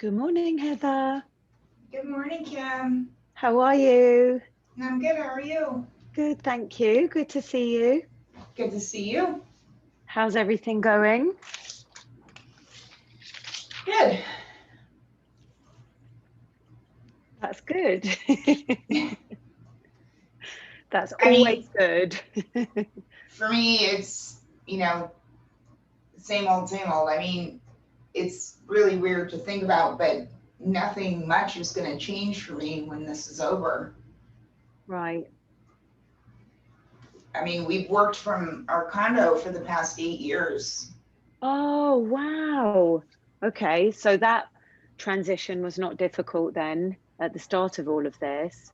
Good morning, Heather. Good morning, Kim. How are you? I'm good. How are you? Good, thank you. Good to see you. Good to see you. How's everything going? Good. That's good. That's I mean, always good. for me, it's, same old, same old. I mean, it's really weird to think about, but nothing much is going to change for me when this is over. Right. I mean, we've worked from our condo for the past 8 years. Oh, wow. Okay, so that transition was not difficult then at the start of all of this.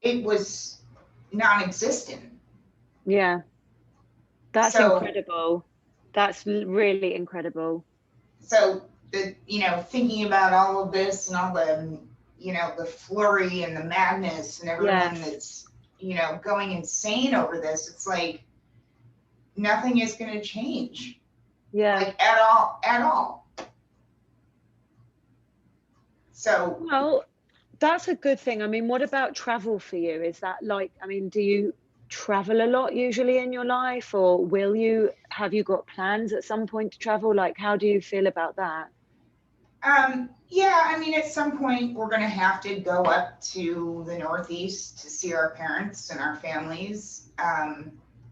It was non-existent. Yeah, that's So, incredible. That's really incredible. thinking about all of this and all the, the flurry and the madness and everyone Yes. that's, going insane over this, it's like nothing is going to change. Yeah. Like at all. So, Well, that's a good thing. I mean, what about travel for you? Is that like, I mean, do you travel a lot usually in your life, or will you, have you got plans at some point to travel? Like, how do you feel about that? yeah, I mean, at some point we're going to have to go up to the Northeast to see our parents and our families.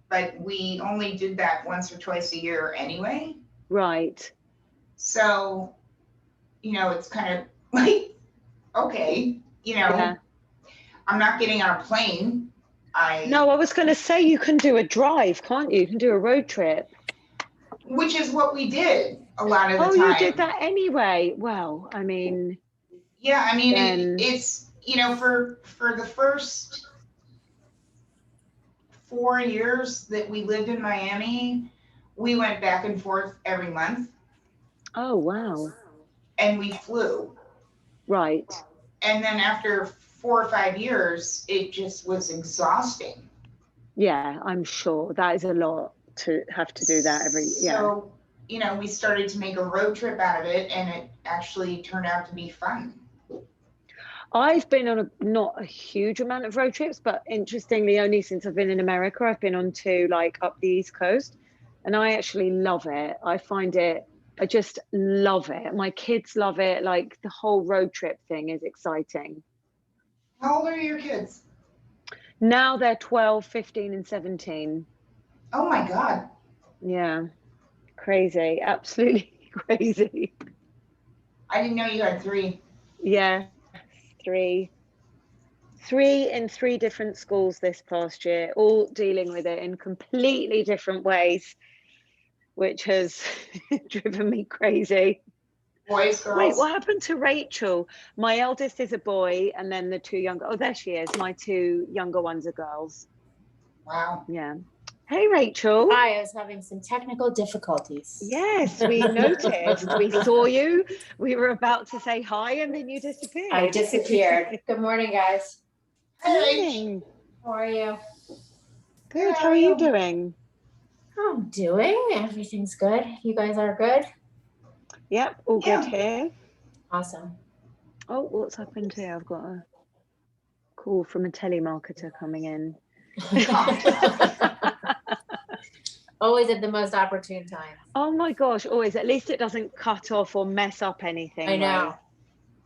But we only did that once or twice a year anyway. Right. So, it's kind of like, okay, Yeah. I'm not getting on a plane. No, I was going to say you can do a drive, can't you? You can do a road trip. Which is what we did a lot of the Oh, time. you did that anyway. Well, I mean, yeah, I mean, then... it's, for the first 4 years that we lived in Miami, we went back and forth every month. Oh, wow. And we flew. Right. And then after 4 or 5 years, it just was exhausting. Yeah, I'm sure that is a lot to have to do that every, yeah. So, we started to make a road trip out of it, and it actually turned out to be fun. I've been on not a huge amount of road trips, but interestingly, only since I've been in America, I've been on two, like up the East Coast, and I actually love it. I just love it. My kids love it. Like the whole road trip thing is exciting. How old are your kids? Now they're 12, 15, and 17. Oh my God. Yeah, crazy, absolutely crazy. I didn't know you had 3. Yeah, three in 3 different schools this past year, all dealing with it in completely different ways, which has driven me crazy. Boys, girls? Wait, what happened to Rachel? My eldest is a boy, and then the 2 younger, oh, there she is. My 2 younger ones are girls. Wow. Yeah. Hey, Rachel. Hi, I was having some technical difficulties. Yes, we noticed. We saw you. We were about to say hi, and then you disappeared. I disappeared. Good morning, guys. Hey. Morning. How are you? Good. How are you doing? I'm doing. Everything's good. You guys are good? Yep, all good here. Awesome. Oh, what's happened here? I've got a call from a telemarketer coming in. Always at the most opportune time. Oh my gosh, always. At least it doesn't cut off or mess up anything. I know. Though.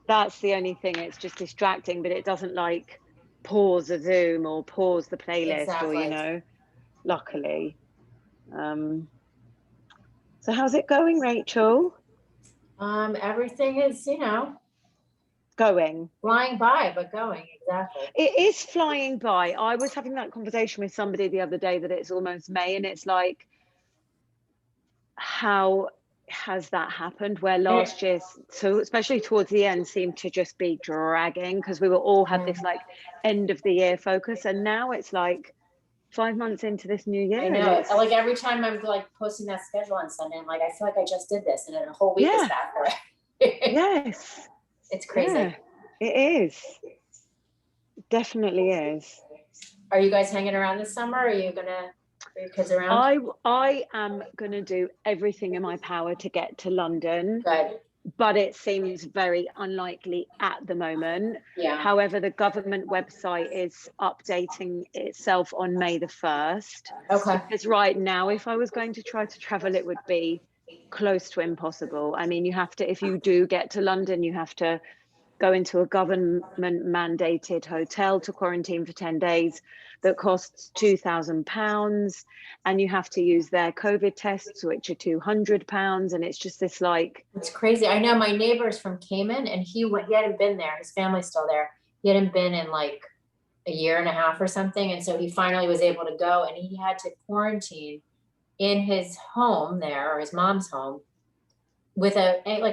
That's the only thing. It's just distracting, but it doesn't like pause a Zoom or pause the playlist Exactly. or, luckily. So how's it going, Rachel? Everything is, Going. flying by, but going, exactly. It is flying by. I was having that conversation with somebody the other day that it's almost May, and it's like, how has that happened? Where last year, so especially towards the end, seemed to just be dragging because we were all had this like end of the year focus, and now it's like 5 months into this new year. I know. Like every time I'm like posting that schedule on Sunday, I'm like, I feel like I just did this, and then a whole week is back. Yes. It's crazy. Yeah, it is. It definitely is. Are you guys hanging around this summer? Are you gonna bring your kids around? I am gonna do everything in my power to get to London. Good. but it seems very unlikely at the moment. Yeah. However, the government website is updating itself on May the 1st. Okay. Because right now, if I was going to try to travel, it would be close to impossible. I mean, you have to, if you do get to London, you have to go into a government mandated hotel to quarantine for 10 days that costs £2,000, and you have to use their COVID tests, which are £200, and it's just this like, It's crazy. I know my neighbor's from Cayman, and he hadn't been there. His family's still there. He hadn't been in like a year and a half or something, and so he finally was able to go, and he had to quarantine in his home there, or his mom's home, with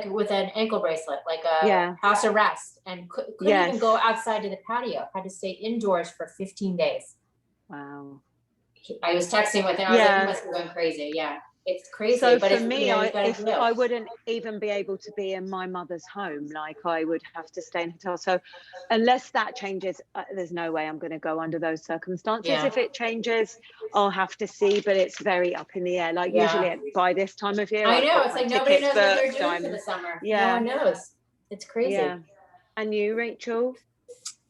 with an ankle bracelet, like a house arrest, and couldn't even go outside to the patio. Had to stay indoors for 15 days. Wow. I was texting with him. I was like, you must be going crazy. Yeah, it's crazy. So but for it's, me, I wouldn't even be able to be in my mother's home. Like I would have to stay in a hotel. So unless that changes, there's no way I'm going to go under those circumstances. Yeah. If it changes, I'll have to see, but it's very up in the air. Like usually by this time of year, I I've know, got it's my like nobody knows tickets what they're booked. doing for the summer. Yeah. No one knows. It's crazy. Yeah. And you, Rachel?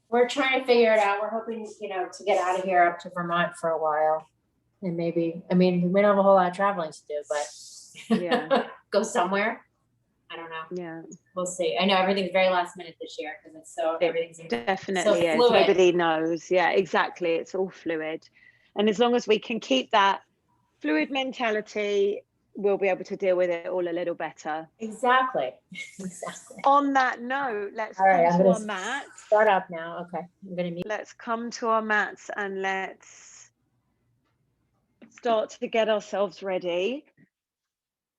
We're trying to figure it out. We're hoping, to get out of here up to Vermont for a while. And maybe, I mean, we don't have a whole lot of traveling to do, but go somewhere. I don't know. Yeah. We'll see. I know everything's very last minute this year because it's everything's definitely so is. fluid. Nobody knows. Yeah, exactly. It's all fluid. And as long as we can keep that fluid mentality, we'll be able to deal with it all a little better. Exactly. On that note, let's come to our mats. Start up now. Okay. I'm gonna mute. Let's come to our mats and let's start to get ourselves ready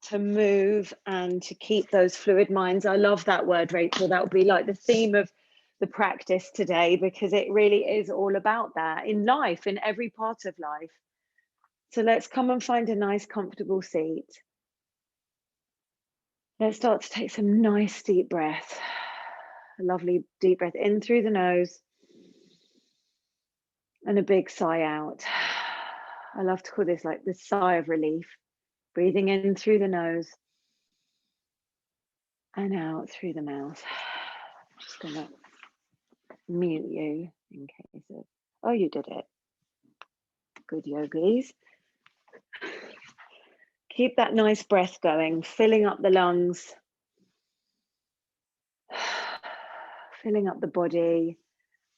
to move and to keep those fluid minds. I love that word, Rachel. That would be like the theme of the practice today, because it really is all about that in life, in every part of life. So let's come and find a nice, comfortable seat. Let's start to take some nice deep breath. A lovely deep breath in through the nose and a big sigh out. I love to call this like the sigh of relief. Breathing in through the nose and out through the mouth. I'm just going to mute you in case of, oh, you did it. Good yogis. Keep that nice breath going, filling up the lungs, filling up the body,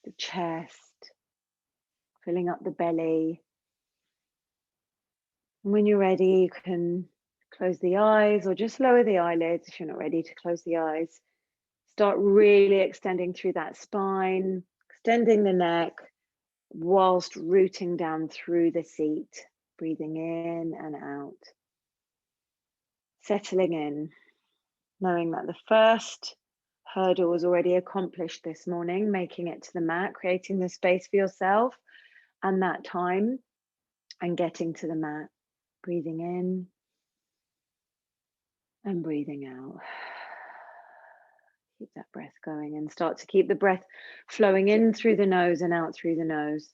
the chest, filling up the belly. And when you're ready, you can close the eyes or just lower the eyelids if you're not ready to close the eyes. Start really extending through that spine, extending the neck whilst rooting down through the seat, breathing in and out. Settling in, knowing that the first hurdle was already accomplished this morning, making it to the mat, creating the space for yourself and that time, and getting to the mat. Breathing in and breathing out. Keep that breath going and start to keep the breath flowing in through the nose and out through the nose.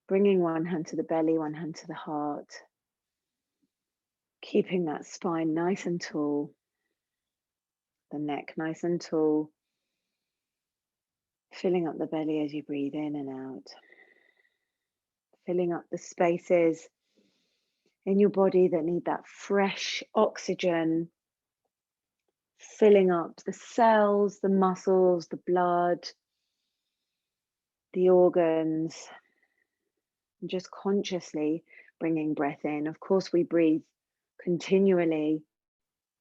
Bringing one hand to the belly, one hand to the heart. Keeping that spine nice and tall. The neck nice and tall. Filling up the belly as you breathe in and out. Filling up the spaces in your body that need that fresh oxygen. Filling up the cells, the muscles, the blood, the organs. And just consciously bringing breath in. Of course, we breathe continually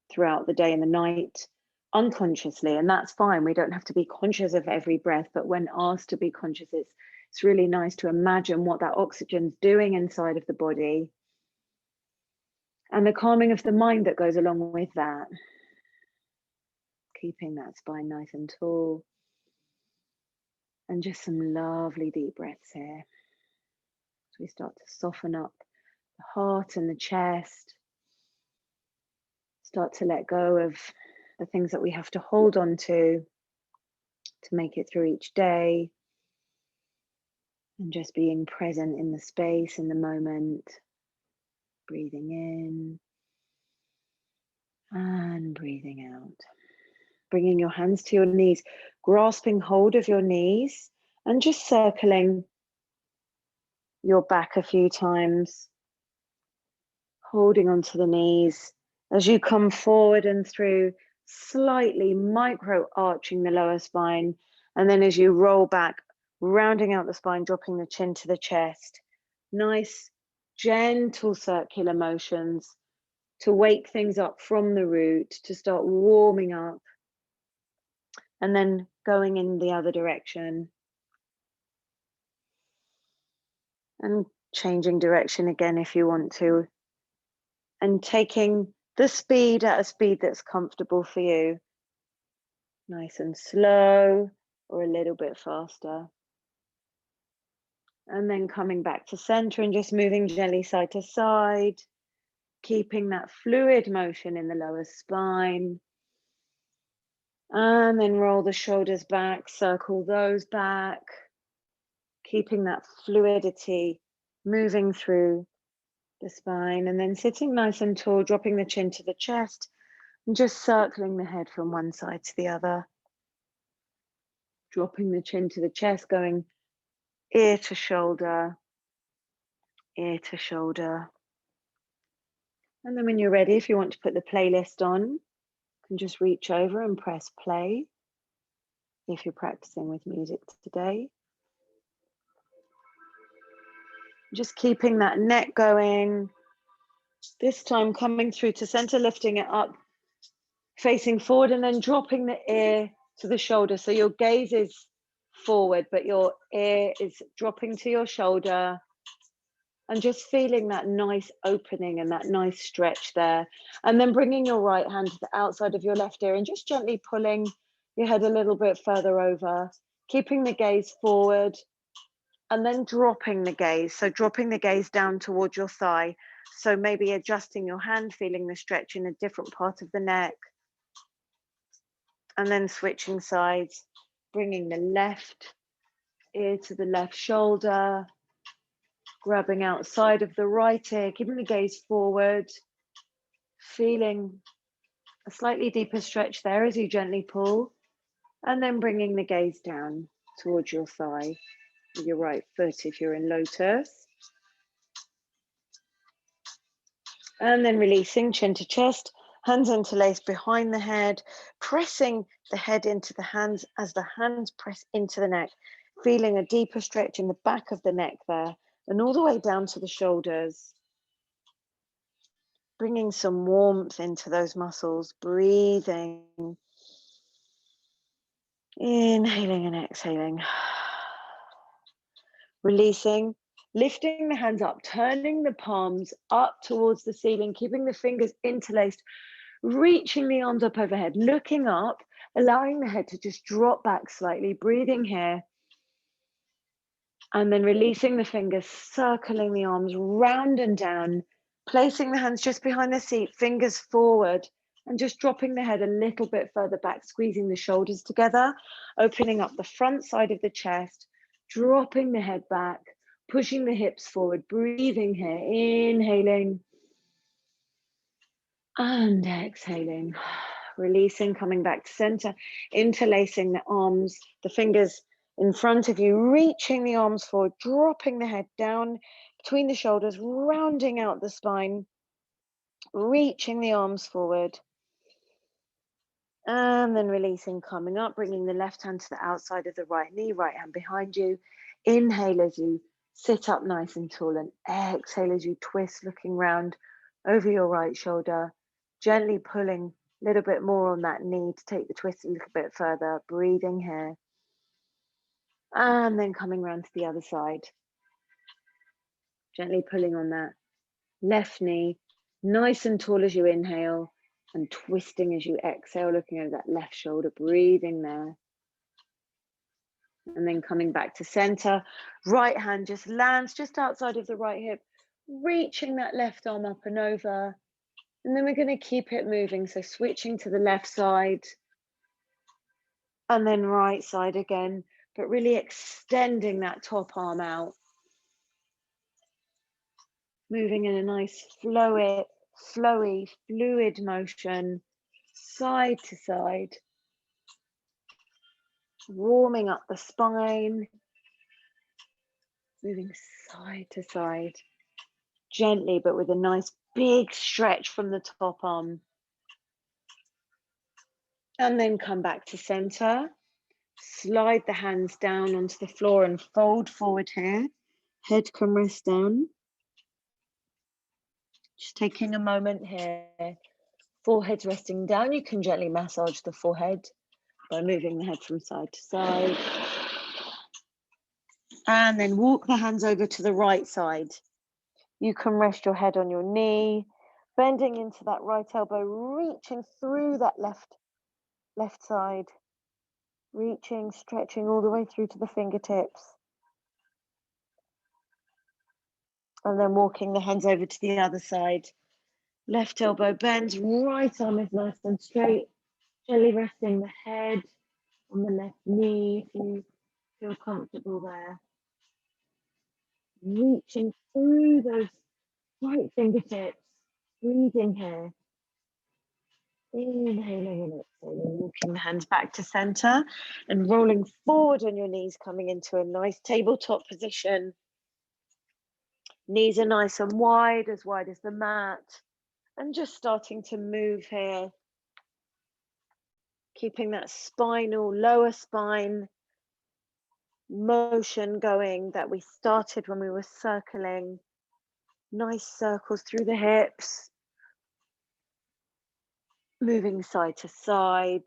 throughout the day and the night unconsciously, and that's fine. We don't have to be conscious of every breath, but when asked to be conscious, it's really nice to imagine what that oxygen's doing inside of the body and the calming of the mind that goes along with that. Keeping that spine nice and tall, and just some lovely deep breaths here as we start to soften up the heart and the chest. Start to let go of the things that we have to hold on to make it through each day. And just being present in the space, in the moment. Breathing in And breathing out. Bringing your hands to your knees, grasping hold of your knees and just circling your back a few times. Holding onto the knees as you come forward and through, slightly micro arching the lower spine. And then as you roll back, rounding out the spine, dropping the chin to the chest. Nice, gentle circular motions to wake things up from the root, to start warming up. And then going in the other direction. And changing direction again if you want to. And taking the speed at a speed that's comfortable for you. Nice and slow or a little bit faster. And then coming back to center and just moving gently side to side, keeping that fluid motion in the lower spine. And then roll the shoulders back, circle those back, keeping that fluidity moving through the spine, and then sitting nice and tall, dropping the chin to the chest and just circling the head from one side to the other. Dropping the chin to the chest, going ear to shoulder, ear to shoulder. And then when you're ready, if you want to put the playlist on, you can just reach over and press play if you're practicing with music today. Just keeping that neck going. This time coming through to center, lifting it up, facing forward, and then dropping the ear to the shoulder. So your gaze is forward, but your ear is dropping to your shoulder. And just feeling that nice opening and that nice stretch there. And then bringing your right hand to the outside of your left ear and just gently pulling your head a little bit further over, keeping the gaze forward, and then dropping the gaze. So dropping the gaze down towards your thigh. So maybe adjusting your hand, feeling the stretch in a different part of the neck. And then switching sides, bringing the left ear to the left shoulder, grabbing outside of the right ear, keeping the gaze forward, feeling a slightly deeper stretch there as you gently pull, and then bringing the gaze down towards your thigh with your right foot if you're in lotus. And then releasing, chin to chest, hands interlaced behind the head, pressing the head into the hands as the hands press into the neck, feeling a deeper stretch in the back of the neck there, and all the way down to the shoulders. Bringing some warmth into those muscles, breathing, inhaling and exhaling. Releasing, lifting the hands up, turning the palms up towards the ceiling, keeping the fingers interlaced, reaching the arms up overhead, looking up, allowing the head to just drop back slightly, breathing here. And then releasing the fingers, circling the arms round and down, placing the hands just behind the seat, fingers forward, and just dropping the head a little bit further back, squeezing the shoulders together, opening up the front side of the chest, dropping the head back, pushing the hips forward, breathing here, inhaling and exhaling, releasing, coming back to center, interlacing the arms, the fingers in front of you, reaching the arms forward, dropping the head down between the shoulders, rounding out the spine, reaching the arms forward. And then releasing, coming up, bringing the left hand to the outside of the right knee, right hand behind you. Inhale as you sit up nice and tall, and exhale as you twist, looking round over your right shoulder, gently pulling a little bit more on that knee to take the twist a little bit further, breathing here. And then coming around to the other side, gently pulling on that left knee, nice and tall as you inhale, and twisting as you exhale, looking over that left shoulder, breathing there. And then coming back to center, right hand just lands just outside of the right hip, reaching that left arm up and over. And then we're going to keep it moving. So switching to the left side and then right side again, but really extending that top arm out. Moving in a nice flowy, fluid motion, side to side, warming up the spine, moving side to side, gently, but with a nice big stretch from the top arm. And then come back to center. Slide the hands down onto the floor and fold forward here. Head can rest down. Just taking a moment here. Forehead's resting down. You can gently massage the forehead by moving the head from side to side. And then walk the hands over to the right side. You can rest your head on your knee, bending into that right elbow, reaching through that left side, reaching, stretching all the way through to the fingertips. And then walking the hands over to the other side. Left elbow bends, right arm is nice and straight, gently resting the head on the left knee if you feel comfortable there. Reaching through those right fingertips, breathing here. Inhaling and exhaling, walking the hands back to center and rolling forward on your knees, coming into a nice tabletop position. Knees are nice and wide as the mat. And just starting to move here. Keeping that spinal, lower spine motion going that we started when we were circling. Nice circles through the hips. Moving side to side.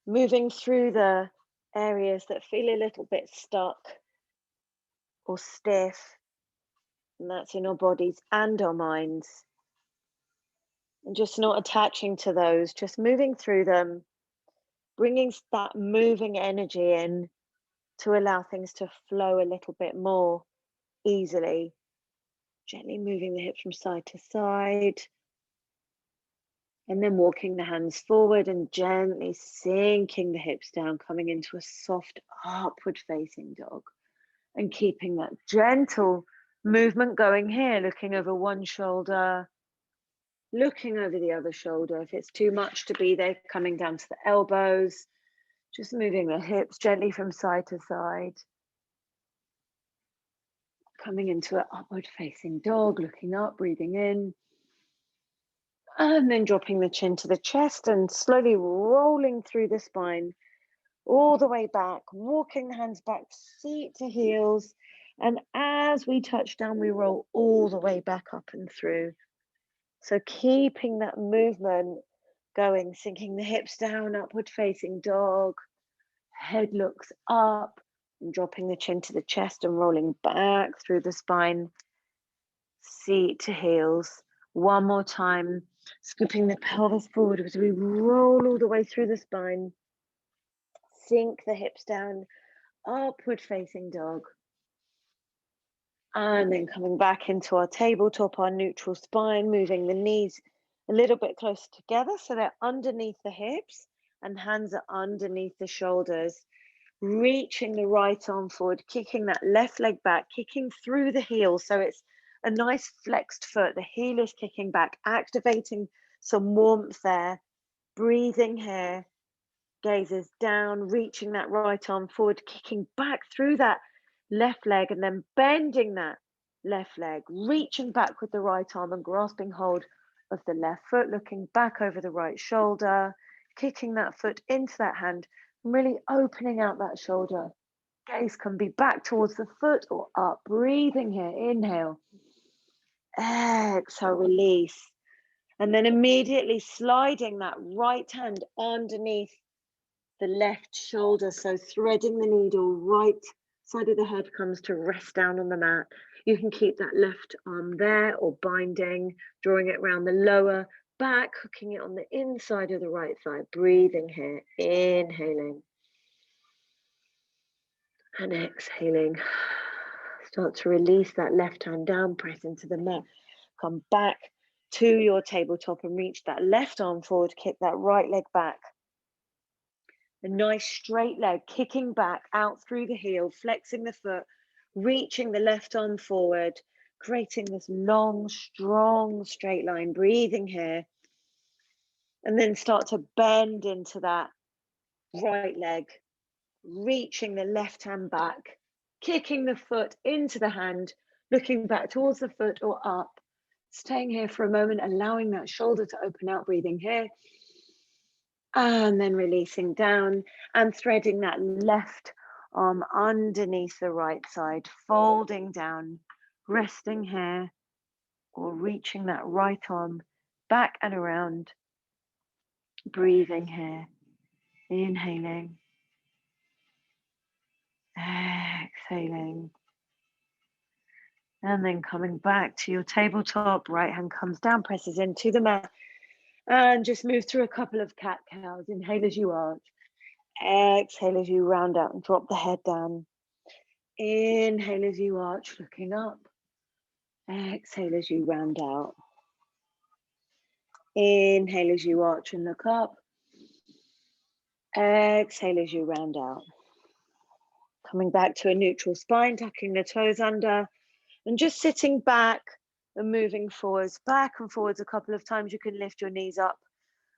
Moving through the areas that feel a little bit stuck or stiff. And that's in our bodies and our minds. And just not attaching to those, just moving through them. Bringing that moving energy in to allow things to flow a little bit more easily. Gently moving the hips from side to side. And then walking the hands forward and gently sinking the hips down, coming into a soft upward facing dog. And keeping that gentle movement going here, looking over one shoulder, looking over the other shoulder. If it's too much to be there, coming down to the elbows, just moving the hips gently from side to side. Coming into an upward facing dog, looking up, breathing in. And then dropping the chin to the chest and slowly rolling through the spine, all the way back, walking the hands back, feet to heels. And as we touch down, we roll all the way back up and through. So keeping that movement going, sinking the hips down, upward facing dog. Head looks up and dropping the chin to the chest and rolling back through the spine. Seat to heels. One more time, scooping the pelvis forward as we roll all the way through the spine. Sink the hips down, upward facing dog. And then coming back into our tabletop, our neutral spine, moving the knees a little bit closer together so they're underneath the hips and hands are underneath the shoulders. Reaching the right arm forward, kicking that left leg back, kicking through the heel. So it's a nice flexed foot. The heel is kicking back, activating some warmth there. Breathing here. Gazes down, reaching that right arm forward, kicking back through that left leg and then bending that left leg, reaching back with the right arm and grasping hold of the left foot, looking back over the right shoulder, kicking that foot into that hand, and really opening out that shoulder. Gaze can be back towards the foot or up. Breathing here, inhale, exhale, release. And then immediately sliding that right hand underneath the left shoulder, so threading the needle, right side of the head comes to rest down on the mat. You can keep that left arm there or binding, drawing it around the lower back, hooking it on the inside of the right thigh. Breathing here, inhaling and exhaling. Start to release that left hand down, press into the mat. Come back to your tabletop and reach that left arm forward, kick that right leg back. A nice straight leg, kicking back out through the heel, flexing the foot, reaching the left arm forward, creating this long, strong, straight line, breathing here. And then start to bend into that right leg, reaching the left hand back, kicking the foot into the hand, looking back towards the foot or up, staying here for a moment, allowing that shoulder to open out, breathing here, and then releasing down and threading that left arm underneath the right side, folding down, resting here, or reaching that right arm back and around, breathing here, inhaling, exhaling, and then coming back to your tabletop. Right hand comes down, presses into the mat, and just move through a couple of cat cows. Inhale as you arch, exhale as you round out and drop the head down. Inhale as you arch, looking up, exhale as you round out. Inhale as you arch and look up, exhale as you round out. Coming back to a neutral spine, tucking the toes under, and just sitting back and moving forwards, back and forwards a couple of times. You can lift your knees up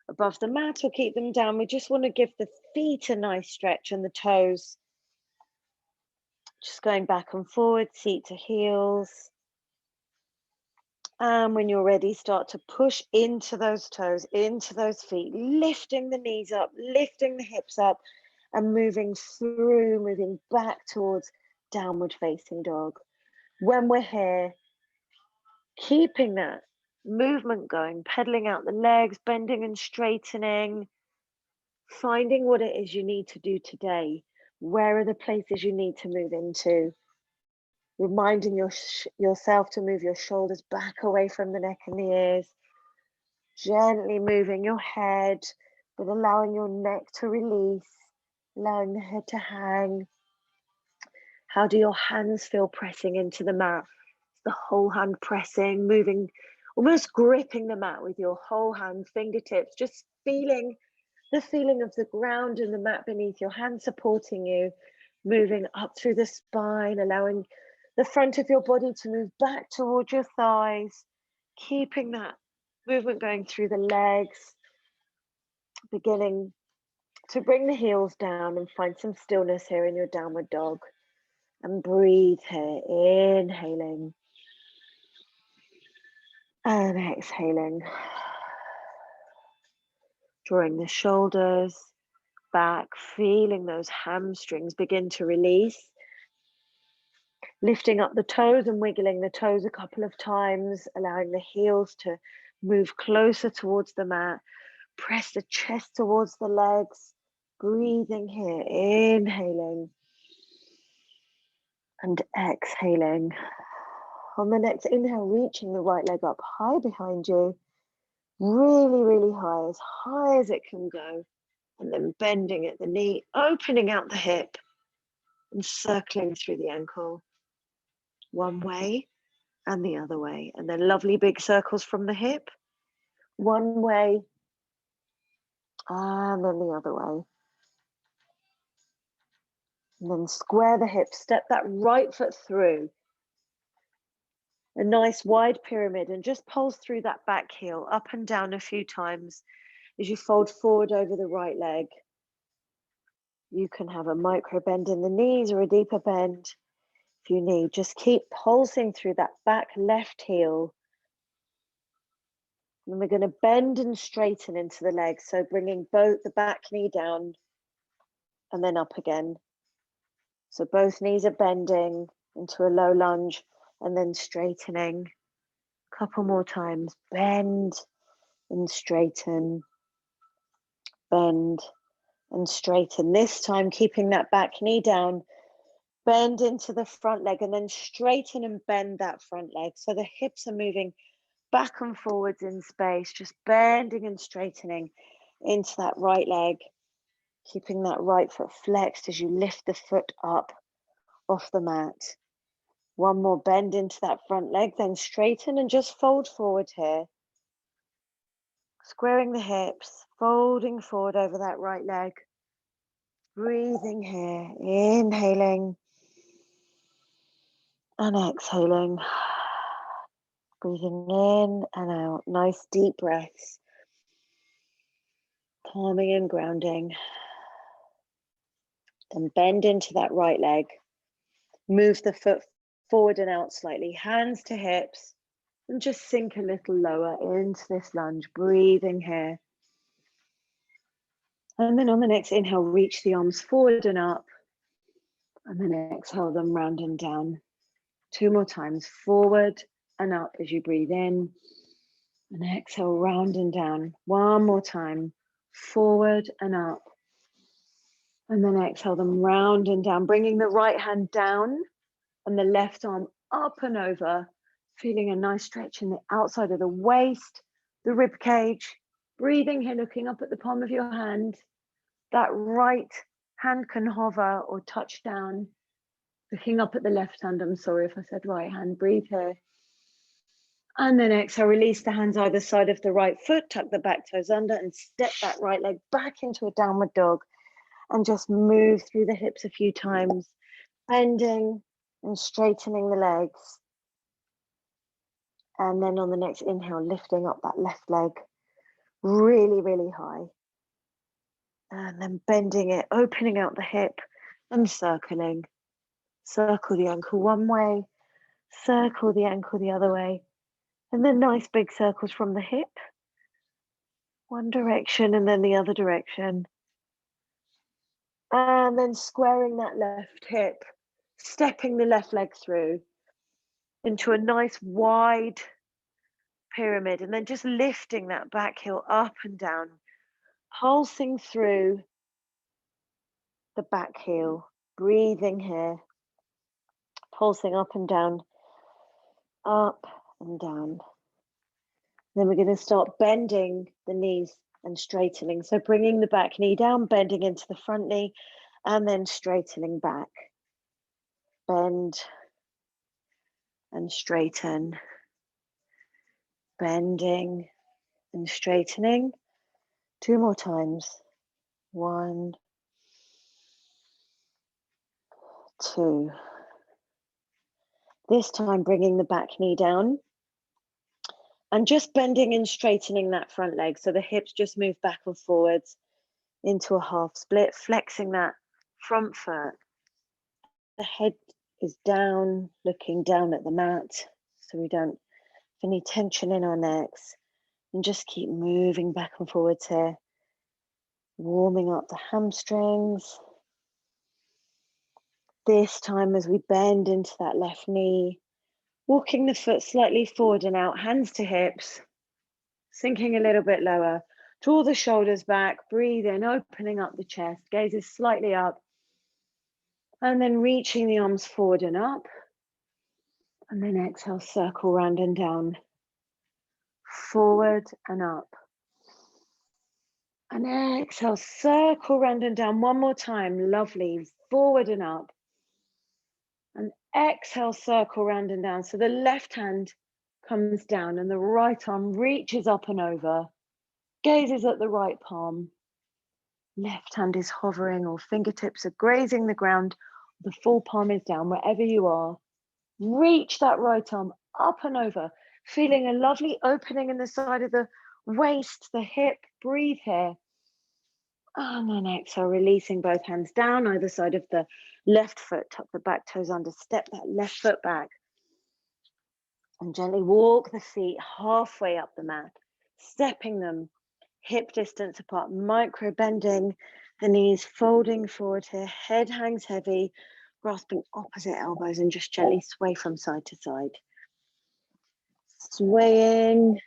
above the mat or keep them down. We just want to give the feet a nice stretch and the toes. Just going back and forward, seat to heels. And when you're ready, start to push into those toes, into those feet, lifting the knees up, lifting the hips up, and moving through, moving back towards downward facing dog. When we're here, keeping that movement going, pedaling out the legs, bending and straightening, finding what it is you need to do today. Where are the places you need to move into? Reminding yourself to move your shoulders back away from the neck and the ears. Gently moving your head, but allowing your neck to release, allowing the head to hang. How do your hands feel pressing into the mat? The whole hand pressing, moving, almost gripping the mat with your whole hand, fingertips, just feeling the feeling of the ground and the mat beneath your hand supporting you, moving up through the spine, allowing the front of your body to move back towards your thighs, keeping that movement going through the legs, beginning to bring the heels down and find some stillness here in your downward dog. And breathe here, inhaling and exhaling. Drawing the shoulders back, feeling those hamstrings begin to release. Lifting up the toes and wiggling the toes a couple of times, allowing the heels to move closer towards the mat. Press the chest towards the legs. Breathing here, inhaling and exhaling. On the next inhale, reaching the right leg up high behind you. Really, really high as it can go. And then bending at the knee, opening out the hip and circling through the ankle. One way and the other way. And then lovely big circles from the hip. One way and then the other way. And then square the hips, step that right foot through. A nice wide pyramid and just pulse through that back heel up and down a few times as you fold forward over the right leg. You can have a micro bend in the knees or a deeper bend if you need. Just keep pulsing through that back left heel. And we're going to bend and straighten into the legs. So bringing both the back knee down and then up again. So both knees are bending into a low lunge and then straightening. A couple more times. Bend and straighten. Bend and straighten. This time keeping that back knee down. Bend into the front leg and then straighten and bend that front leg. So the hips are moving back and forwards in space, just bending and straightening into that right leg, keeping that right foot flexed as you lift the foot up off the mat. One more bend into that front leg, then straighten and just fold forward here. Squaring the hips, folding forward over that right leg. Breathing here, inhaling and exhaling. Breathing in and out, nice deep breaths. Calming and grounding. Then bend into that right leg. Move the foot forward and out slightly, hands to hips, and just sink a little lower into this lunge, breathing here. And then on the next inhale, reach the arms forward and up, and then exhale them round and down. 2 more times, forward and up as you breathe in, and exhale round and down. 1 more time, forward and up, and then exhale them round and down, bringing the right hand down and the left arm up and over, feeling a nice stretch in the outside of the waist, the rib cage. Breathing here, looking up at the palm of your hand. That right hand can hover or touch down. Looking up at the left hand, I'm sorry if I said right hand, breathe here. And then exhale, release the hands either side of the right foot, tuck the back toes under and step that right leg back into a downward dog and just move through the hips a few times, bending and straightening the legs. And then on the next inhale, lifting up that left leg really, really high. And then bending it, opening out the hip and circling. Circle the ankle one way, circle the ankle the other way. And then nice big circles from the hip. One direction and then the other direction. And then squaring that left hip, stepping the left leg through into a nice wide pyramid. And then just lifting that back heel up and down, pulsing through the back heel, breathing here, pulsing up and down, up and down. Then we're going to start bending the knees and straightening. So bringing the back knee down, bending into the front knee, and then straightening back. Bend and straighten. Bending and straightening. 2 more times. 1, 2. This time bringing the back knee down. And just bending and straightening that front leg. So the hips just move back and forwards into a half split, flexing that front foot. The head is down, looking down at the mat, so we don't have any tension in our necks. And just keep moving back and forwards here. Warming up the hamstrings. This time as we bend into that left knee, walking the foot slightly forward and out, hands to hips, sinking a little bit lower. Draw the shoulders back, breathe in, opening up the chest, gazes slightly up. And then reaching the arms forward and up. And then exhale, circle round and down. Forward and up. And exhale, circle round and down. One more time, lovely. Forward and up. And exhale, circle round and down. So the left hand comes down and the right arm reaches up and over. Gazes at the right palm. Left hand is hovering or fingertips are grazing the ground. The full palm is down wherever you are. Reach that right arm up and over. Feeling a lovely opening in the side of the waist, the hip. Breathe here. And then exhale, releasing both hands down either side of the left foot. Tuck the back toes under. Step that left foot back. And gently walk the feet halfway up the mat. Stepping them hip distance apart. Micro bending the knees, folding forward here. Head hangs heavy. Grasping opposite elbows and just gently sway from side to side. Swaying.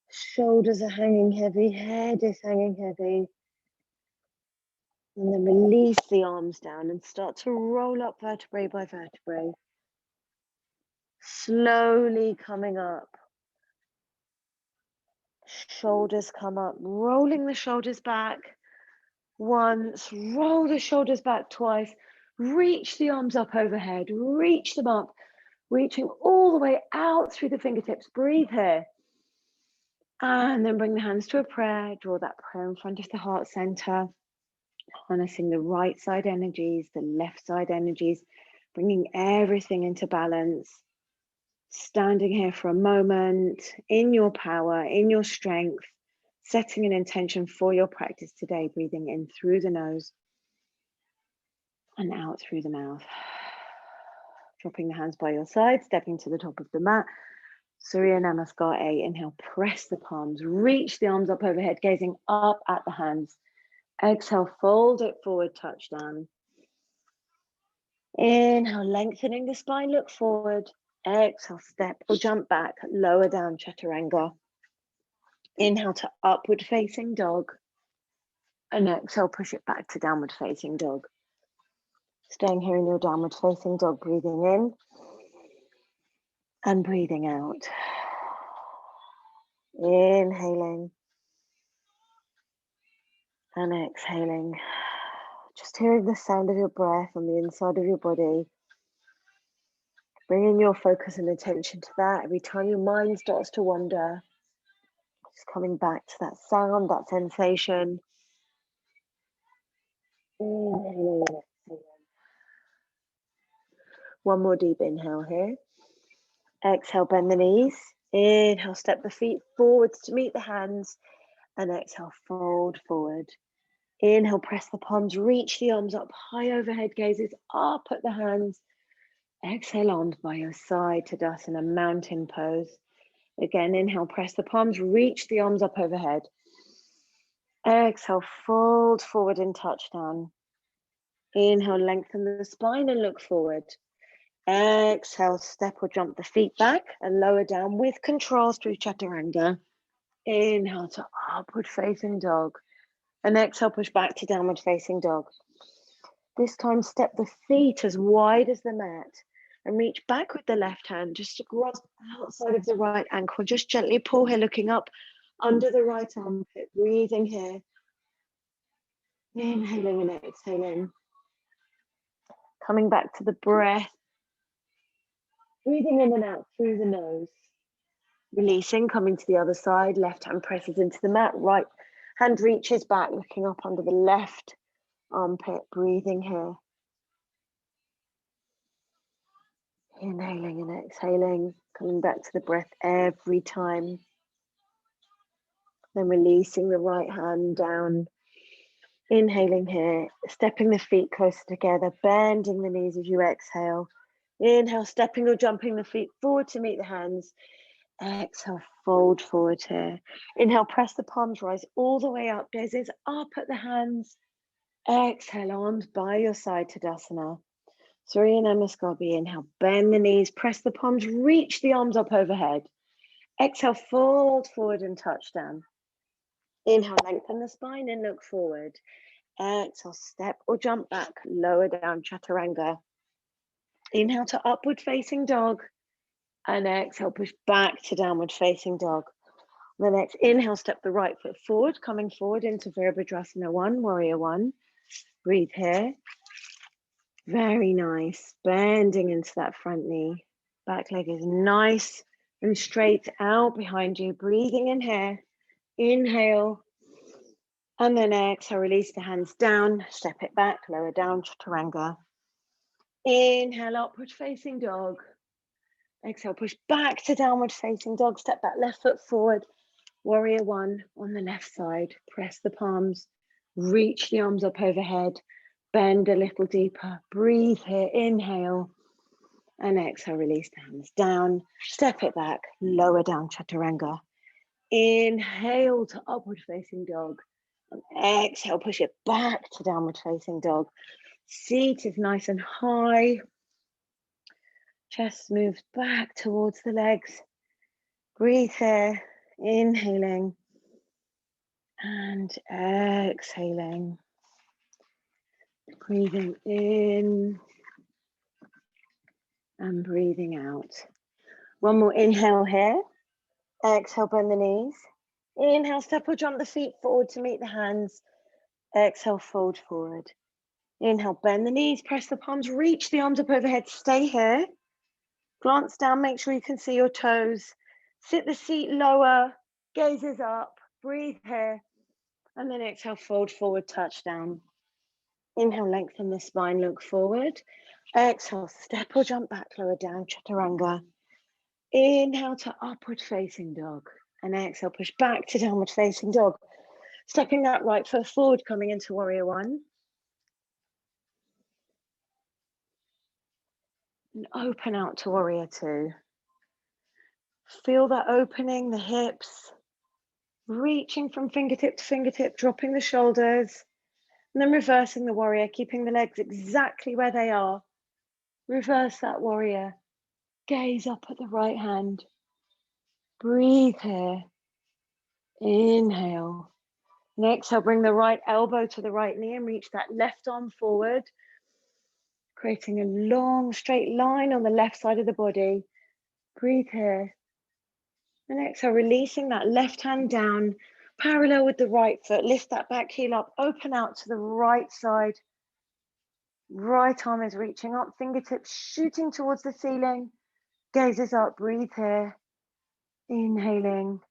Shoulders are hanging heavy, head is hanging heavy. And then release the arms down and start to roll up vertebrae by vertebrae. Slowly coming up. Shoulders come up, rolling the shoulders back. Once, roll the shoulders back twice. Reach the arms up overhead, reach them up, reaching all the way out through the fingertips. Breathe here. And then bring the hands to a prayer. Draw that prayer in front of the heart center. Harnessing the right side energies, the left side energies, bringing everything into balance. Standing here for a moment, in your power, in your strength, setting an intention for your practice today, breathing in through the nose and out through the mouth. Dropping the hands by your side, stepping to the top of the mat. Surya Namaskar. Inhale, press the palms, reach the arms up overhead, gazing up at the hands. Exhale, fold it forward, touch down. Inhale, lengthening the spine, look forward. Exhale, step or jump back, lower down, chaturanga. Inhale to upward facing dog. And exhale, push it back to downward facing dog. Staying here in your downward facing dog, breathing in and breathing out. Inhaling and exhaling. Just hearing the sound of your breath on the inside of your body. Bringing your focus and attention to that. Every time your mind starts to wander, just coming back to that sound, that sensation. Inhaling. One more deep inhale here. Exhale, bend the knees. Inhale, step the feet forwards to meet the hands. And exhale, fold forward. Inhale, press the palms, reach the arms up, high overhead, gazes up at the hands. Exhale, arms by your side, Tadasana, mountain pose. Again, inhale, press the palms, reach the arms up overhead. Exhale, fold forward and touch down. Inhale, lengthen the spine and look forward. Exhale, step or jump the feet back and lower down with control through chaturanga. Inhale to upward facing dog. And exhale, push back to downward facing dog. This time, step the feet as wide as the mat and reach back with the left hand just to grasp outside of the right ankle. Just gently pull here, looking up under the right armpit, breathing here. Inhaling and exhaling. Coming back to the breath. Breathing in and out through the nose. Releasing, coming to the other side. Left hand presses into the mat. Right hand reaches back, looking up under the left armpit. Breathing here. Inhaling and exhaling. Coming back to the breath every time. Then releasing the right hand down. Inhaling here. Stepping the feet closer together. Bending the knees as you exhale. Inhale, stepping or jumping the feet forward to meet the hands. Exhale, fold forward here. Inhale, press the palms, rise all the way up. Gazes up at the hands. Exhale, arms by your side, Tadasana. Surya Namaskar. Inhale, bend the knees, press the palms, reach the arms up overhead. Exhale, fold forward and touch down. Inhale, lengthen the spine and look forward. Exhale, step or jump back, lower down, chaturanga. Inhale to upward facing dog. And exhale, push back to downward facing dog. The next inhale, step the right foot forward, coming forward into Virabhadrasana 1, Warrior 1. Breathe here. Very nice. Bending into that front knee. Back leg is nice and straight out behind you. Breathing in here. Inhale. And then exhale, release the hands down. Step it back, lower down, chaturanga. Inhale, upward facing dog. Exhale, push back to downward facing dog. Step that left foot forward. Warrior 1 on the left side. Press the palms. Reach the arms up overhead. Bend a little deeper. Breathe here. Inhale. And exhale, release the hands down. Step it back. Lower down, chaturanga. Inhale to upward facing dog. And exhale, push it back to downward facing dog. Seat is nice and high. Chest moves back towards the legs. Breathe here, inhaling and exhaling. Breathing in and breathing out. One more inhale here. Exhale, bend the knees. Inhale, step or jump the feet forward to meet the hands. Exhale, fold forward. Inhale, bend the knees, press the palms, reach the arms up overhead. Stay here. Glance down, make sure you can see your toes. Sit the seat lower, gazes up, breathe here. And then exhale, fold forward, touch down. Inhale, lengthen the spine, look forward. Exhale, step or jump back, lower down, chaturanga. Inhale to upward facing dog. And exhale, push back to downward facing dog. Stepping that right foot forward, coming into warrior one. And open out to warrior two. Feel that opening, the hips, reaching from fingertip to fingertip, dropping the shoulders, and then reversing the warrior, keeping the legs exactly where they are. Reverse that warrior. Gaze up at the right hand. Breathe here. Inhale. And exhale, bring the right elbow to the right knee and reach that left arm forward, creating a long straight line on the left side of the body. Breathe here. And exhale, releasing that left hand down, parallel with the right foot. Lift that back heel up, open out to the right side. Right arm is reaching up, fingertips shooting towards the ceiling. Gazes up, breathe here. Inhaling.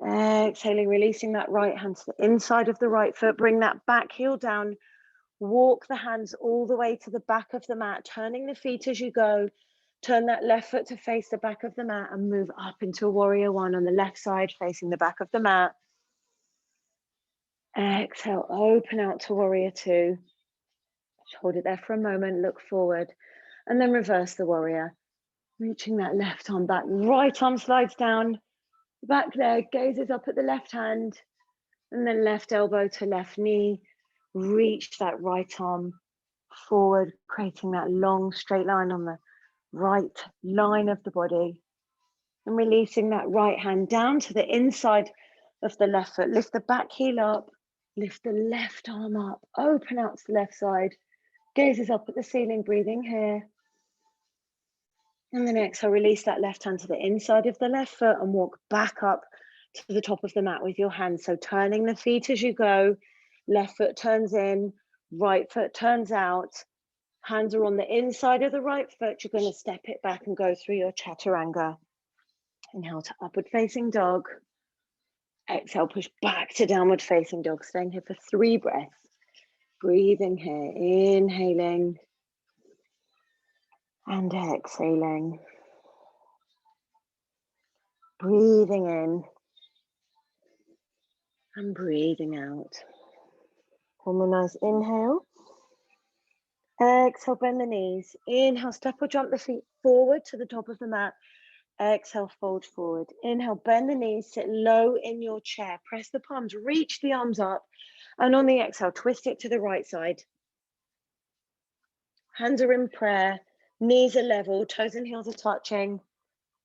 Exhaling, releasing that right hand to the inside of the right foot. Bring that back heel down. Walk the hands all the way to the back of the mat, turning the feet as you go. Turn that left foot to face the back of the mat and move up into a warrior one on the left side, facing the back of the mat. Exhale, open out to warrior two. Just hold it there for a moment, look forward, and then reverse the warrior. Reaching that left arm back, right arm slides down, back leg gazes up at the left hand, and then left elbow to left knee. Reach that right arm forward, creating that long straight line on the right line of the body. And releasing that right hand down to the inside of the left foot. Lift the back heel up, lift the left arm up, open out to the left side. Gazes up at the ceiling, breathing here. And then exhale, release that left hand to the inside of the left foot and walk back up to the top of the mat with your hands. So turning the feet as you go, left foot turns in, right foot turns out. Hands are on the inside of the right foot. You're going to step it back and go through your chaturanga. Inhale to upward facing dog. Exhale, push back to downward facing dog. Staying here for 3 breaths. Breathing here, inhaling and exhaling. Breathing in and breathing out. Form a nice inhale. Exhale, bend the knees. Inhale, step or jump the feet forward to the top of the mat. Exhale, fold forward. Inhale, bend the knees, sit low in your chair. Press the palms, reach the arms up. And on the exhale, twist it to the right side. Hands are in prayer, knees are level, toes and heels are touching.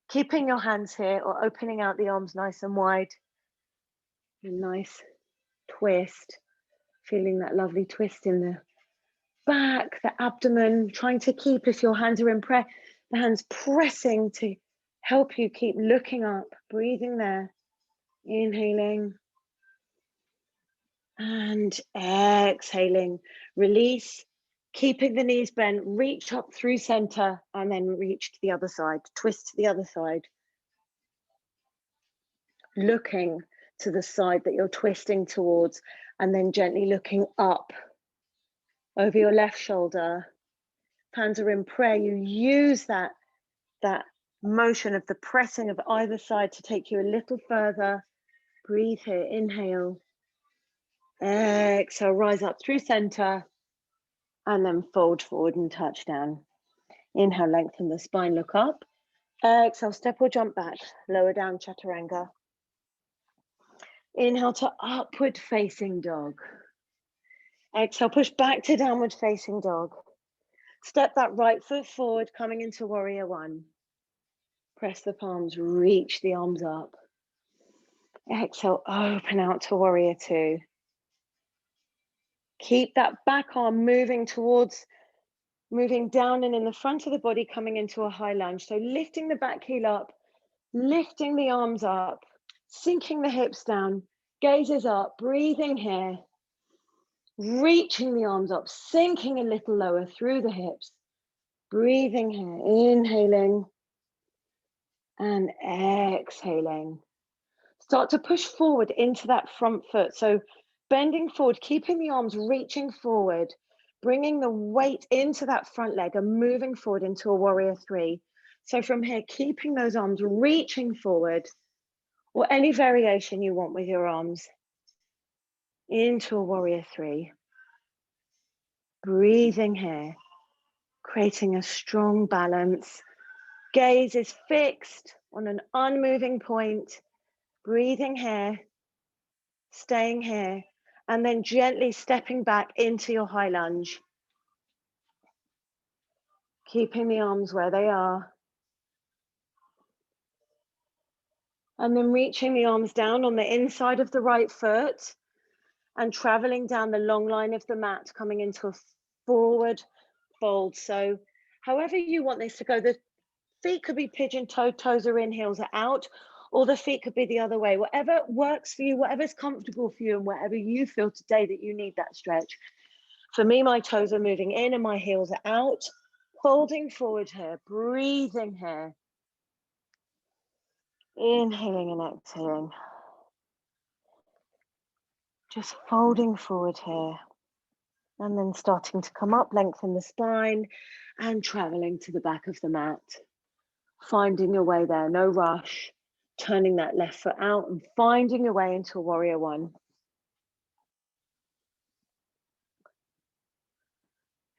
Keeping your hands here or opening out the arms nice and wide. A nice twist. Feeling that lovely twist in the back, the abdomen. Trying to keep, if your hands are in prayer, the hands pressing to help you keep looking up, breathing there, inhaling and exhaling. Release, keeping the knees bent, reach up through center and then reach to the other side, twist to the other side. Looking to the side that you're twisting towards and then gently looking up over your left shoulder. Hands are in prayer. You use that motion of the pressing of either side to take you a little further. Breathe here, inhale. Exhale, rise up through center and then fold forward and touch down. Inhale, lengthen the spine, look up. Exhale, step or jump back, lower down, chaturanga. Inhale to upward facing dog. Exhale, push back to downward facing dog. Step that right foot forward, coming into warrior one. Press the palms, reach the arms up. Exhale, open out to warrior two. Keep that back arm moving down and in the front of the body, coming into a high lunge. So lifting the back heel up, lifting the arms up, sinking the hips down, gazes up, breathing here. Reaching the arms up, sinking a little lower through the hips. Breathing here, inhaling and exhaling. Start to push forward into that front foot. So bending forward, keeping the arms reaching forward, bringing the weight into that front leg and moving forward into a warrior three. So from here, keeping those arms reaching forward, or any variation you want with your arms, into a warrior three. Breathing here, creating a strong balance. Gaze is fixed on an unmoving point. Breathing here, staying here, and then gently stepping back into your high lunge. Keeping the arms where they are. And then reaching the arms down on the inside of the right foot and traveling down the long line of the mat, coming into a forward fold. So however you want this to go, the feet could be pigeon toed, toes are in, heels are out, or the feet could be the other way. Whatever works for you, whatever's comfortable for you, and whatever you feel today that you need that stretch. For me, my toes are moving in and my heels are out. Folding forward here, breathing here. Inhaling and exhaling. Just folding forward here. And then starting to come up, lengthen the spine and traveling to the back of the mat. Finding your way there, no rush. Turning that left foot out and finding your way into a warrior one.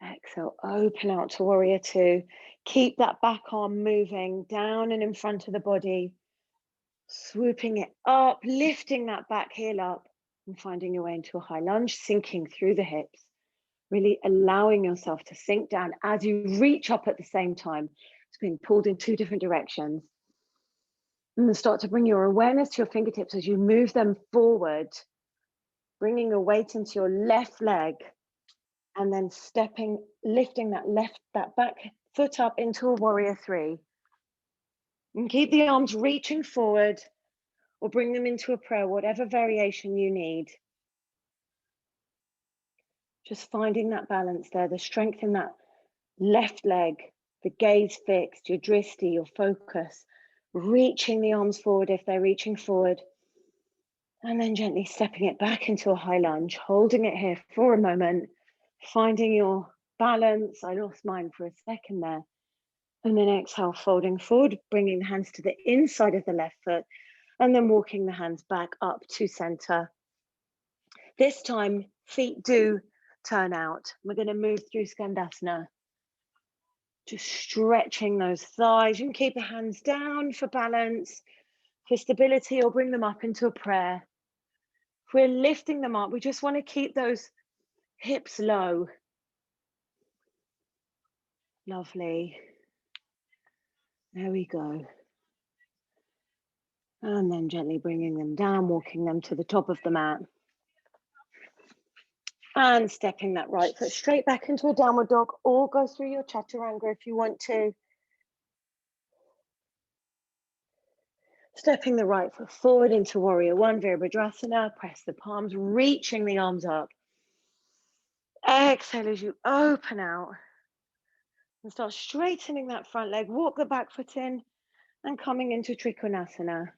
Exhale, open out to warrior two. Keep that back arm moving down and in front of the body. Swooping it up, lifting that back heel up and finding your way into a high lunge, sinking through the hips. Really allowing yourself to sink down as you reach up at the same time. It's being pulled in two different directions. And then start to bring your awareness to your fingertips as you move them forward, bringing your weight into your left leg, and then stepping, lifting that back foot up into a warrior three. And keep the arms reaching forward or bring them into a prayer, whatever variation you need. Just finding that balance there, the strength in that left leg, the gaze fixed, your drishti, your focus, reaching the arms forward if they're reaching forward, and then gently stepping it back into a high lunge, holding it here for a moment, finding your balance. I lost mine for a second there. And then exhale, folding forward, bringing the hands to the inside of the left foot, and then walking the hands back up to center. This time, feet do turn out. We're going to move through Skandasana. Just stretching those thighs. You can keep the hands down for balance, for stability, or bring them up into a prayer. If we're lifting them up, we just want to keep those hips low. Lovely. There we go. And then gently bringing them down, walking them to the top of the mat. And stepping that right foot straight back into a downward dog, or go through your chaturanga if you want to. Stepping the right foot forward into warrior one, Virabhadrasana. Press the palms, reaching the arms up. Exhale as you open out. And start straightening that front leg. Walk the back foot in and coming into Trikonasana.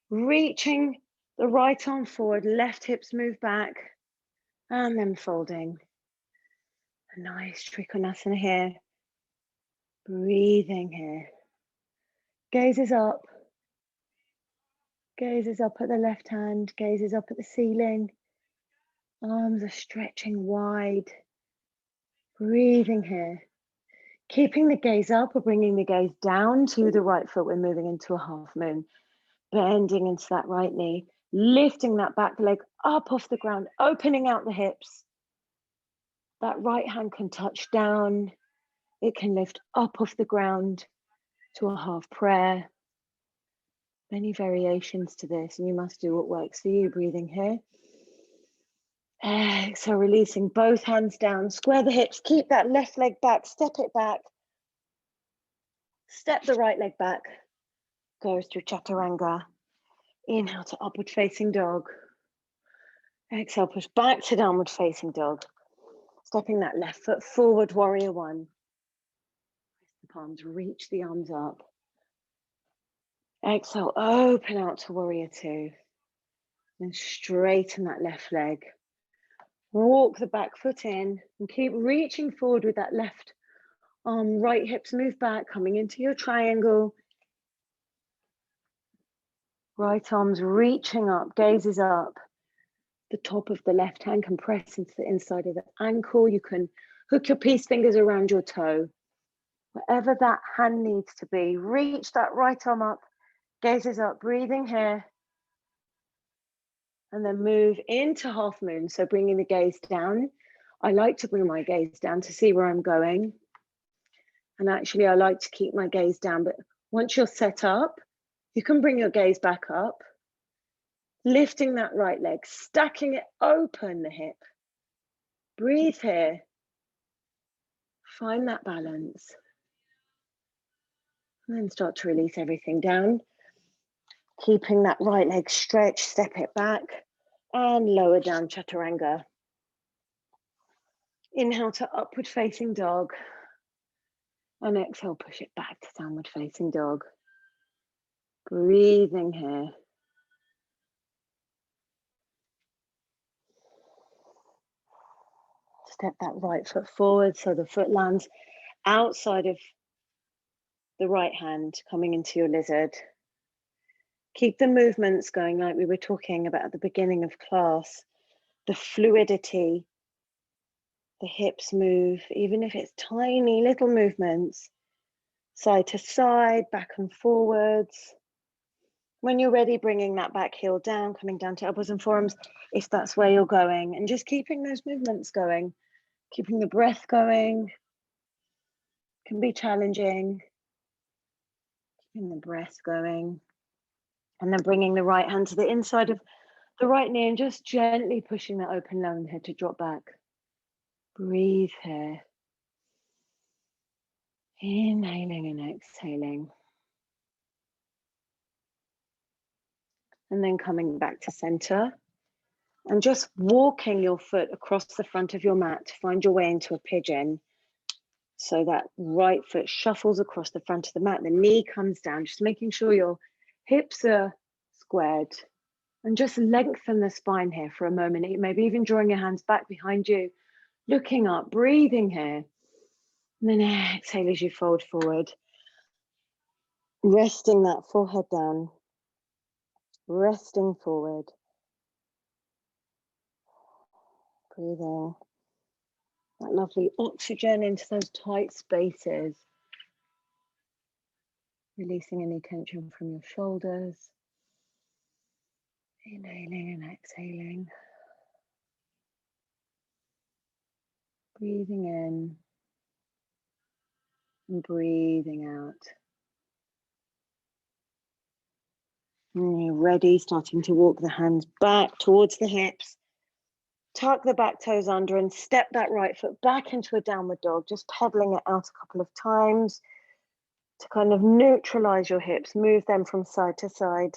Reaching the right arm forward, left hips move back. And then folding. A nice Trikonasana here. Breathing here. Gaze is up. Gaze is up at the left hand. Gaze is up at the ceiling. Arms are stretching wide. Breathing here. Keeping the gaze up or bringing the gaze down to the right foot. We're moving into a half moon. Bending into that right knee. Lifting that back leg up off the ground. Opening out the hips. That right hand can touch down. It can lift up off the ground to a half prayer. Many variations to this, and you must do what works for you. Breathing here. Exhale, releasing both hands down. Square the hips. Keep that left leg back. Step it back. Step the right leg back. Go through chaturanga. Inhale to upward facing dog. Exhale, push back to downward facing dog. Stepping that left foot forward, warrior one. Press the palms, reach the arms up. Exhale, open out to warrior two. Then straighten that left leg. Walk the back foot in and keep reaching forward with that left Right hips move back, coming into your triangle. Right arms reaching up, gaze is up. The top of the left hand can press into the inside of the ankle. You can hook your peace fingers around your toe. Wherever that hand needs to be, reach that right arm up, gaze is up, breathing here. And then move into half moon. So bringing the gaze down. I like to bring my gaze down to see where I'm going. And actually, I like to keep my gaze down. But once you're set up, you can bring your gaze back up. Lifting that right leg, stacking it, open the hip. Breathe here. Find that balance. And then start to release everything down. Keeping that right leg stretched, step it back. And lower down, chaturanga. Inhale to upward facing dog. And exhale, push it back to downward facing dog. Breathing here. Step that right foot forward so the foot lands outside of the right hand, coming into your lizard. Keep the movements going like we were talking about at the beginning of class. The fluidity, the hips move, even if it's tiny little movements, side to side, back and forwards. When you're ready, bringing that back heel down, coming down to elbows and forearms, if that's where you're going, and just keeping those movements going, keeping the breath going, can be challenging, keeping the breath going, and then bringing the right hand to the inside of the right knee and just gently pushing that open lung here to drop back. Breathe here. Inhaling and exhaling. And then coming back to center and just walking your foot across the front of your mat to find your way into a pigeon. So that right foot shuffles across the front of the mat, the knee comes down, just making sure your hips are squared. And just lengthen the spine here for a moment. Maybe even drawing your hands back behind you, looking up, breathing here. And then exhale as you fold forward. Resting that forehead down. Resting forward. Breathing that lovely oxygen into those tight spaces. Releasing any tension from your shoulders. Inhaling and exhaling. Breathing in and breathing out. When you're ready, starting to walk the hands back towards the hips. Tuck the back toes under and step that right foot back into a downward dog, just pedaling it out a couple of times to kind of neutralize your hips, move them from side to side.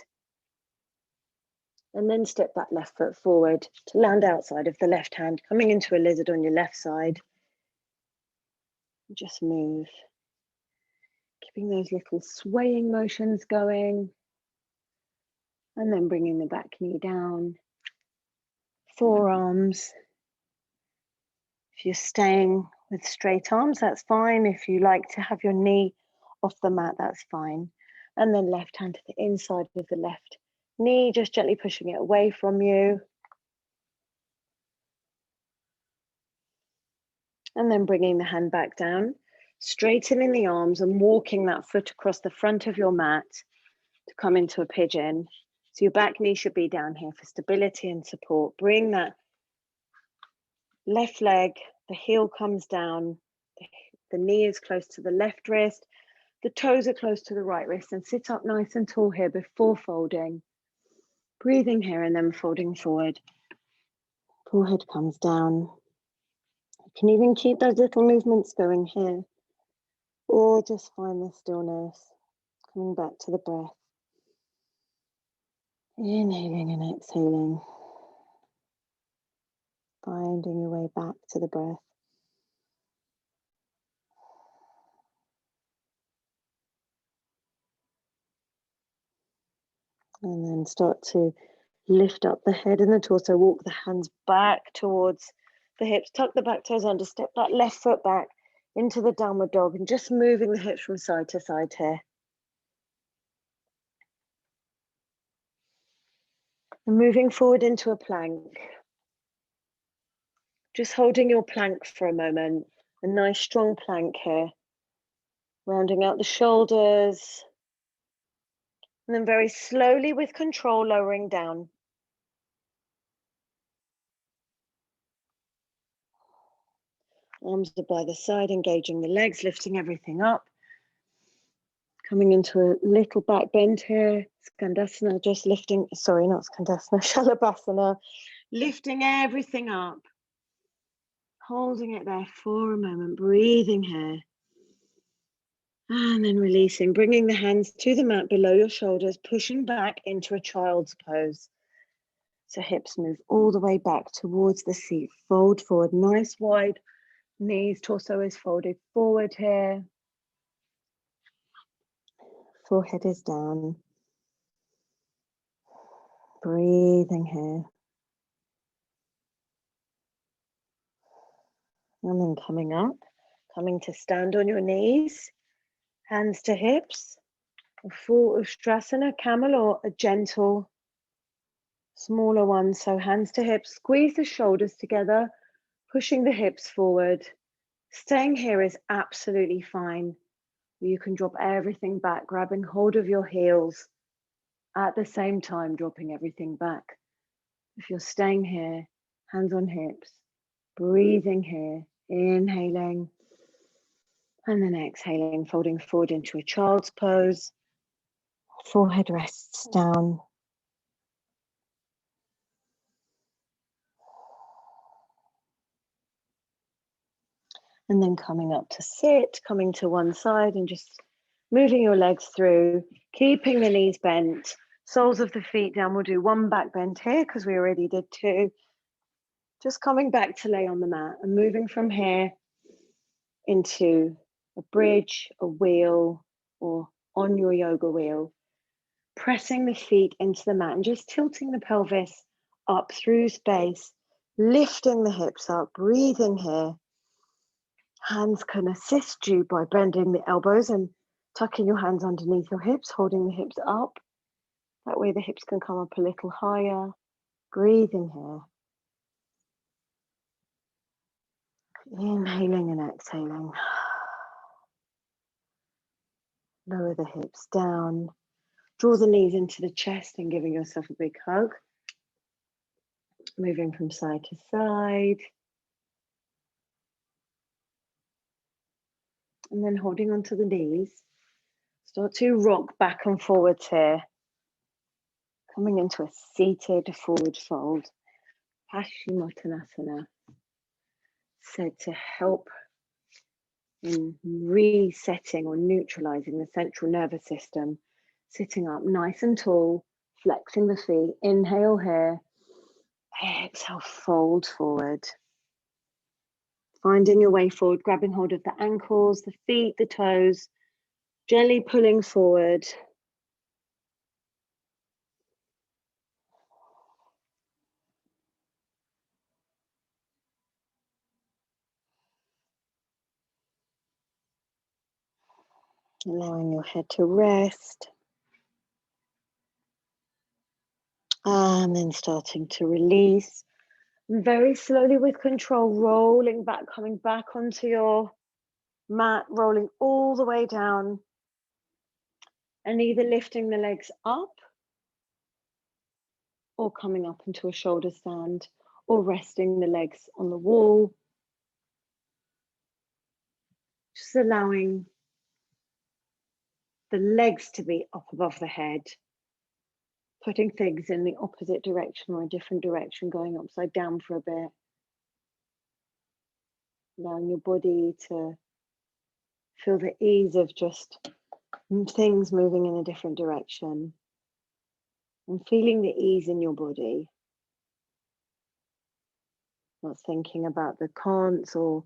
And then step that left foot forward to land outside of the left hand, coming into a lizard on your left side. Just move. Keeping those little swaying motions going. And then bringing the back knee down. Forearms. If you're staying with straight arms, that's fine. If you like to have your knee off the mat, that's fine. And then left hand to the inside of the left knee, just gently pushing it away from you. And then bringing the hand back down, straightening the arms and walking that foot across the front of your mat to come into a pigeon. So your back knee should be down here for stability and support. Bring that left leg, the heel comes down, the knee is close to the left wrist, the toes are close to the right wrist, and sit up nice and tall here before folding. Breathing here and then folding forward. Forehead comes down. You can even keep those little movements going here, or just find the stillness, coming back to the breath. Inhaling and exhaling. Finding your way back to the breath. And then start to lift up the head and the torso, walk the hands back towards the hips, tuck the back toes under, step that left foot back into the downward dog and just moving the hips from side to side here. And moving forward into a plank. Just holding your plank for a moment, a nice strong plank here. Rounding out the shoulders. And then very slowly with control, lowering down. Arms are by the side, engaging the legs, lifting everything up. Coming into a little back bend here. Skandasana, just lifting, sorry, not Skandasana, Shalabhasana. Lifting everything up. Holding it there for a moment, breathing here. And then releasing, bringing the hands to the mat below your shoulders, pushing back into a child's pose. So hips move all the way back towards the seat. Fold forward, nice wide knees, torso is folded forward here. Forehead is down. Breathing here. And then coming up, coming to stand on your knees, hands to hips, a full Ustrasana, camel, or a gentle, smaller one. So hands to hips, squeeze the shoulders together, pushing the hips forward. Staying here is absolutely fine. You can drop everything back, grabbing hold of your heels at the same time, dropping everything back. If you're staying here, hands on hips, breathing here, inhaling, and then exhaling, folding forward into a child's pose. Forehead rests down. And then coming up to sit, coming to one side and just moving your legs through, keeping the knees bent, soles of the feet down. We'll do one back bend here because we already did two. Just coming back to lay on the mat and moving from here into a bridge, a wheel, or on your yoga wheel. Pressing the feet into the mat and just tilting the pelvis up through space, lifting the hips up, breathing here. Hands can assist you by bending the elbows and tucking your hands underneath your hips, holding the hips up. That way the hips can come up a little higher. Breathing here. Inhaling and exhaling. Lower the hips down. Draw the knees into the chest and giving yourself a big hug. Moving from side to side. And then holding onto the knees. Start to rock back and forwards here. Coming into a seated forward fold. Paschimottanasana. Said to help in resetting or neutralizing the central nervous system. Sitting up nice and tall, flexing the feet. Inhale here. Exhale, fold forward. Finding your way forward, grabbing hold of the ankles, the feet, the toes, gently pulling forward. Allowing your head to rest. And then starting to release. Very slowly with control, rolling back, coming back onto your mat, rolling all the way down. And either lifting the legs up or coming up into a shoulder stand or resting the legs on the wall. Just allowing the legs to be up above the head. Putting things in the opposite direction or a different direction, going upside down for a bit. Allowing your body to feel the ease of just things moving in a different direction. And feeling the ease in your body. Not thinking about the can'ts or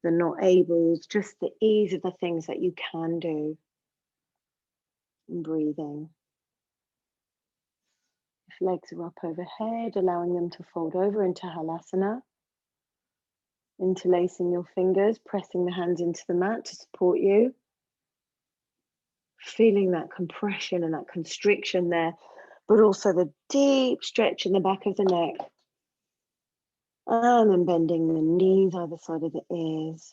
the not ables, just the ease of the things that you can do. And breathing. If legs are up overhead, allowing them to fold over into halasana. Interlacing your fingers, pressing the hands into the mat to support you. Feeling that compression and that constriction there, but also the deep stretch in the back of the neck. And then bending the knees either side of the ears.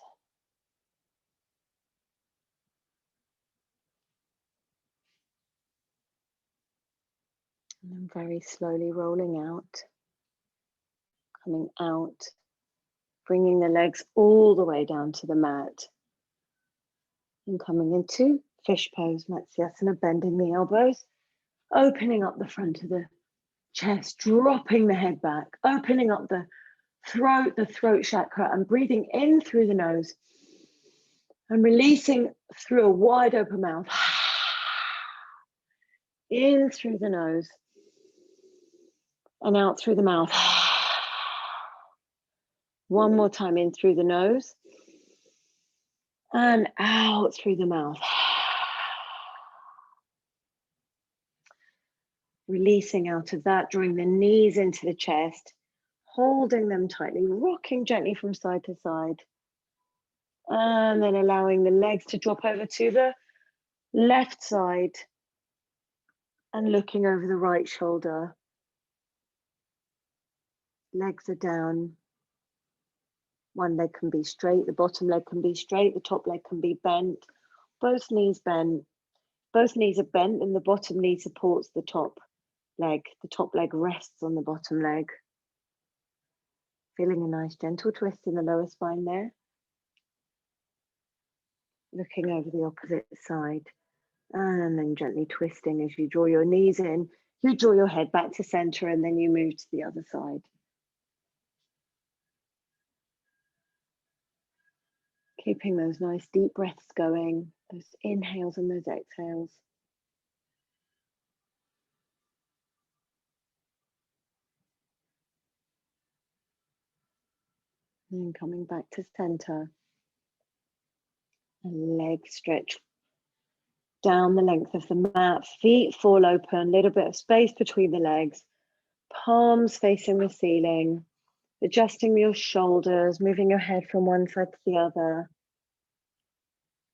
And then very slowly rolling out, coming out, bringing the legs all the way down to the mat. And coming into fish pose, Matsyasana, bending the elbows, opening up the front of the chest, dropping the head back, opening up the throat chakra, and breathing in through the nose and releasing through a wide open mouth. In through the nose and out through the mouth. One more time, in through the nose and out through the mouth. Releasing out of that, drawing the knees into the chest, holding them tightly, rocking gently from side to side. And then allowing the legs to drop over to the left side and looking over the right shoulder. Legs are down. One leg can be straight, the bottom leg can be straight, the top leg can be bent. Both knees bent. Both knees are bent and the bottom knee supports the top leg. The top leg rests on the bottom leg. Feeling a nice gentle twist in the lower spine there. Looking over the opposite side. And then gently twisting as you draw your knees in. You draw your head back to center and then you move to the other side. Keeping those nice deep breaths going, those inhales and those exhales. And then coming back to center. And legs stretch down the length of the mat, feet fall open, little bit of space between the legs, palms facing the ceiling, adjusting your shoulders, moving your head from one side to the other.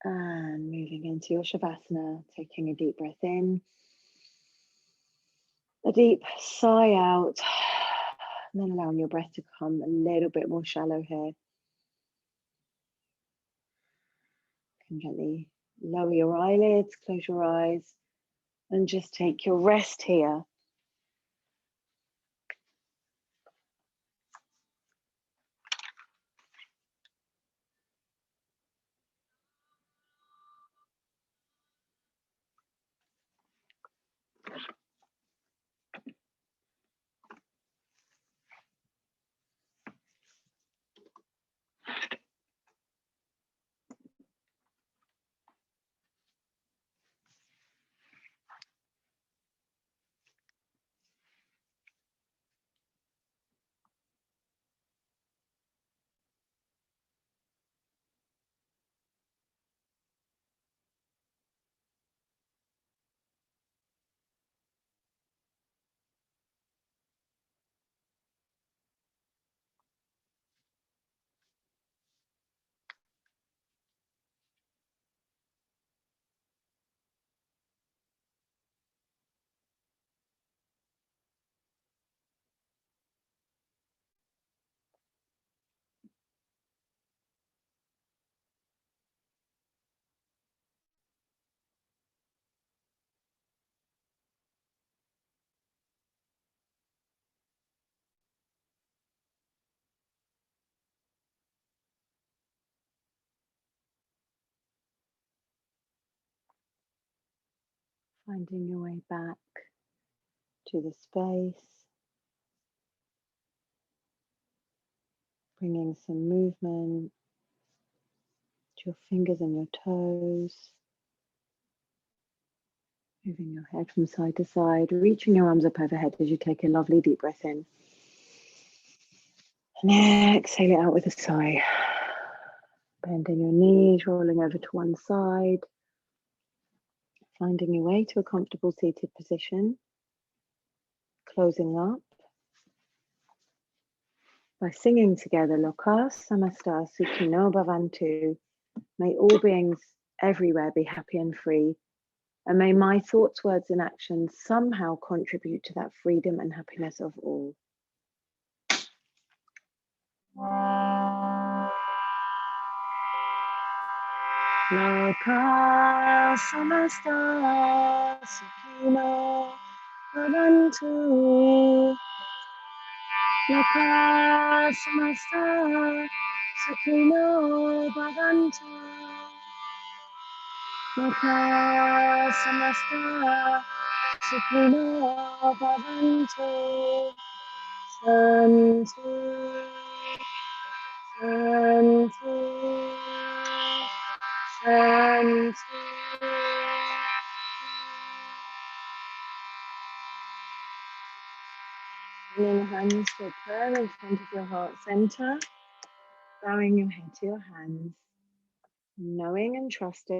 And moving into your Shavasana, taking a deep breath in, a deep sigh out, and then allowing your breath to come a little bit more shallow here. You can gently lower your eyelids, close your eyes, and just take your rest here. Finding your way back to the space, bringing some movement to your fingers and your toes, moving your head from side to side, reaching your arms up overhead as you take a lovely deep breath in. And exhale it out with a sigh. Bending your knees, rolling over to one side, finding your way to a comfortable seated position, closing up, by singing together, Loka Samasta Sukhino Bhavantu. May all beings everywhere be happy and free. And may my thoughts, words, and actions somehow contribute to that freedom and happiness of all. Loka Samasta Sukhino Bhavantu. Loka Samasta Sukhino Bhavantu. Loka Samasta Sukhino Bhavantu. Shanti, Shanti, Shanti. Bringing hands to a prayer in front of your heart center, bowing your head to your hands, knowing and trusting